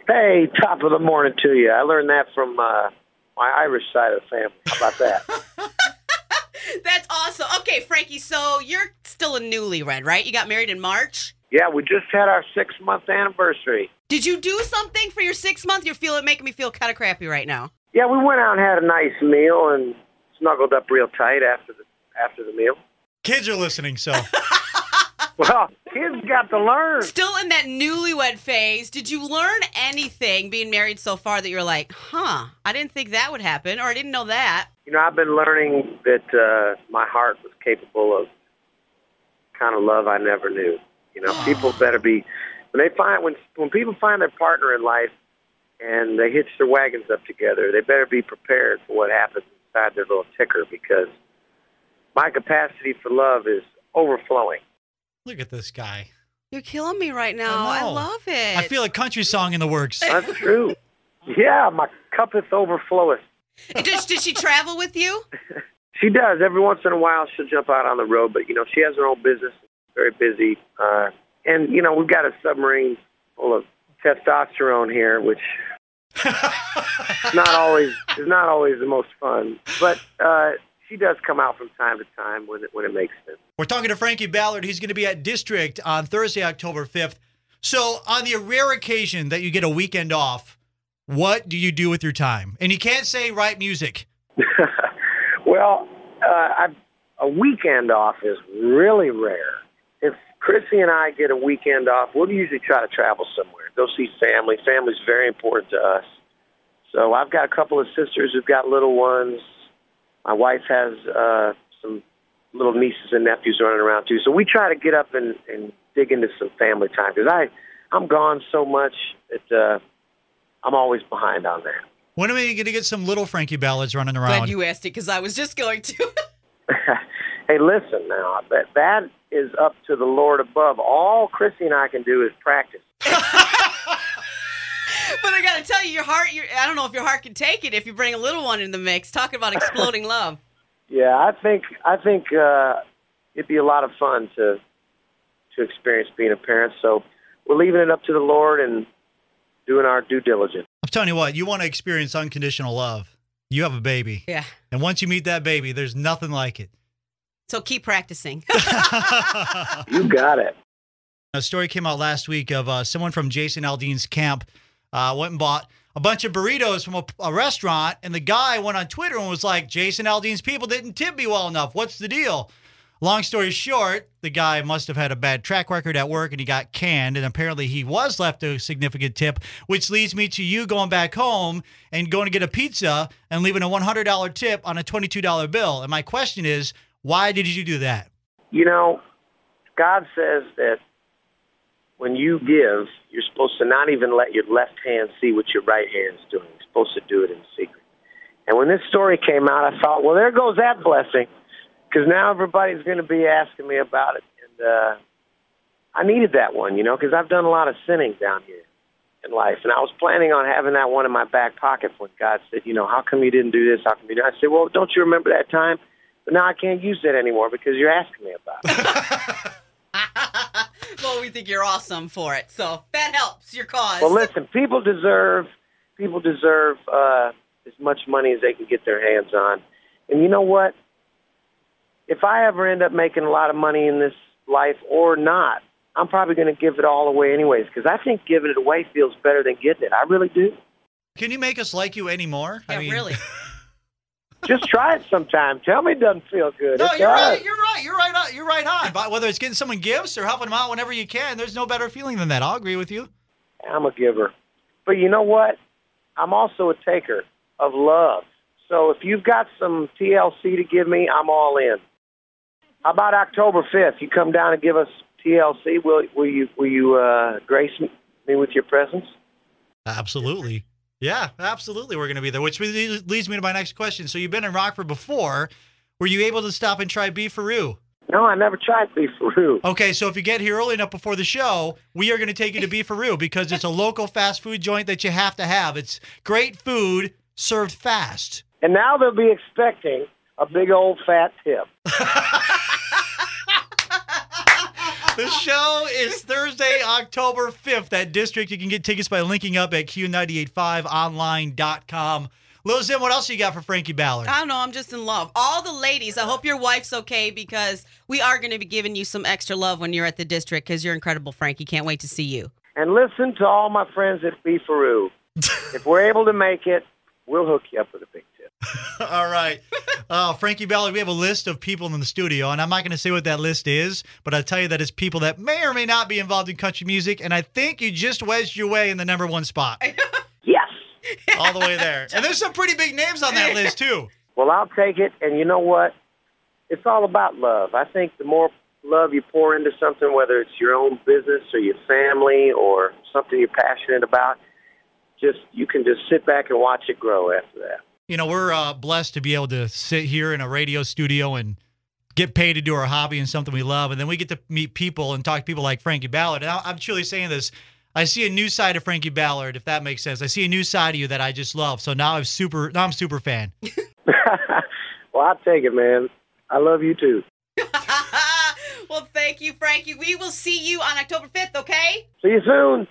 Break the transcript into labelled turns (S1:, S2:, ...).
S1: Hey, top of the morning to you. I learned that from my Irish side of the family. How about that?
S2: That's awesome. Okay, Frankie, so you're still a newlywed, right? You got married in March?
S1: Yeah, we just had our 6-month anniversary.
S2: Did you do something for your 6 month? You're making me feel kind of crappy right now.
S1: Yeah, we went out and had a nice meal and snuggled up real tight after the meal.
S3: Kids are listening, so.
S1: Well, kids got to learn.
S2: Still in that newlywed phase, did you learn anything being married so far that you're like, I didn't think that would happen, or I didn't know that?
S1: You know, I've been learning that my heart was capable of kind of love I never knew. You know, people better be when people find their partner in life and they hitch their wagons up together, they better be prepared for what happens inside their little ticker, because my capacity for love is overflowing.
S3: Look at this guy.
S2: You're killing me right now. I love it.
S3: I feel a country song in the works.
S1: That's true. Yeah, my cuppeth overfloweth.
S2: Did she travel with you?
S1: She does. Every once in a while, she'll jump out on the road. But, you know, she has her own business, very busy. And, you know, we've got a submarine full of testosterone here, which is not always the most fun. But she does come out from time to time when it makes sense.
S3: We're talking to Frankie Ballard. He's going to be at District on Thursday, October 5th. So on the rare occasion that you get a weekend off, what do you do with your time? And you can't say write music.
S1: Well, a weekend off is really rare. If Chrissy and I get a weekend off, we'll usually try to travel somewhere, go see family. Family's very important to us. So I've got a couple of sisters who've got little ones. My wife has some little nieces and nephews running around, too. So we try to get up and dig into some family time, because I'm gone so much that I'm always behind on that.
S3: When are we going to get some little Frankie Ballards running around?
S2: Glad you asked it, because I was just going to.
S1: Hey, listen now, that is up to the Lord above. All Chrissy and I can do is practice.
S2: But I got to tell you, your heart, I don't know if your heart can take it if you bring a little one in the mix. Talking about exploding love.
S1: Yeah, I think it'd be a lot of fun to experience being a parent. So we're leaving it up to the Lord and doing our due diligence.
S3: I'm telling you what, you want to experience unconditional love. You have a baby.
S2: Yeah.
S3: And once you meet that baby, there's nothing like it.
S2: So keep practicing.
S1: You got it.
S3: A story came out last week of someone from Jason Aldean's camp went and bought a bunch of burritos from a restaurant, and the guy went on Twitter and was like, Jason Aldean's people didn't tip me well enough. What's the deal? Long story short, the guy must have had a bad track record at work, and he got canned, and apparently he was left a significant tip, which leads me to you going back home and going to get a pizza and leaving a $100 tip on a $22 bill. And my question is, why did you do that?
S1: You know, God says that when you give, you're supposed to not even let your left hand see what your right hand's doing. You're supposed to do it in secret. And when this story came out, I thought, well, there goes that blessing, because now everybody's going to be asking me about it. And I needed that one, you know, because I've done a lot of sinning down here in life. And I was planning on having that one in my back pocket when God said, you know, how come you didn't do this? How come you didn't? I said, well, don't you remember that time? But now I can't use that anymore because you're asking me about it.
S2: Well, we think you're awesome for it, so that helps your cause.
S1: Well, listen, people deserve as much money as they can get their hands on. And you know what? If I ever end up making a lot of money in this life or not, I'm probably going to give it all away anyways, because I think giving it away feels better than getting it. I really do.
S3: Can you make us like you anymore?
S2: Yeah, really.
S1: Just try it sometime. Tell me it doesn't feel good.
S3: No,
S1: It
S3: you're
S1: does.
S3: right. You're right on. But whether it's getting someone gifts or helping them out whenever you can, there's no better feeling than that. I'll agree with you.
S1: I'm a giver. But you know what? I'm also a taker of love. So if you've got some TLC to give me, I'm all in. How about October 5th? You come down and give us TLC. Will you grace me with your presence?
S3: Absolutely. Yeah, absolutely. We're going to be there, which leads me to my next question. So you've been in Rockford before. Were you able to stop and try beefaroo?
S1: No, I never tried beefaroo.
S3: Okay, so if you get here early enough before the show, we are going to take you to beefaroo because it's a local fast food joint that you have to have. It's great food served fast.
S1: And now they'll be expecting a big old fat tip.
S3: The show is Thursday, October 5th at District. You can get tickets by linking up at q985online.com. Lil Zim, what else you got for Frankie Ballard?
S2: I don't know. I'm just in love. All the ladies, I hope your wife's okay because we are going to be giving you some extra love when you're at the District because you're incredible, Frankie. Can't wait to see you.
S1: And listen to all my friends at Beefaroo. If we're able to make it, we'll hook you up with a big tip.
S3: All right. Frankie Ballard, we have a list of people in the studio, and I'm not going to say what that list is, but I'll tell you that it's people that may or may not be involved in country music, and I think you just wedged your way in the number one spot.
S1: Yes.
S3: All the way there. And there's some pretty big names on that list, too.
S1: Well, I'll take it, and you know what? It's all about love. I think the more love you pour into something, whether it's your own business or your family or something you're passionate about, you can just sit back and watch it grow after that.
S3: You know, we're blessed to be able to sit here in a radio studio and get paid to do our hobby and something we love, and then we get to meet people and talk to people like Frankie Ballard. And I'm truly saying this. I see a new side of Frankie Ballard, if that makes sense. I see a new side of you that I just love. So now I'm super fan.
S1: Well, I'll take it, man. I love you too.
S2: Well, thank you, Frankie. We will see you on October 5th, okay?
S1: See you soon.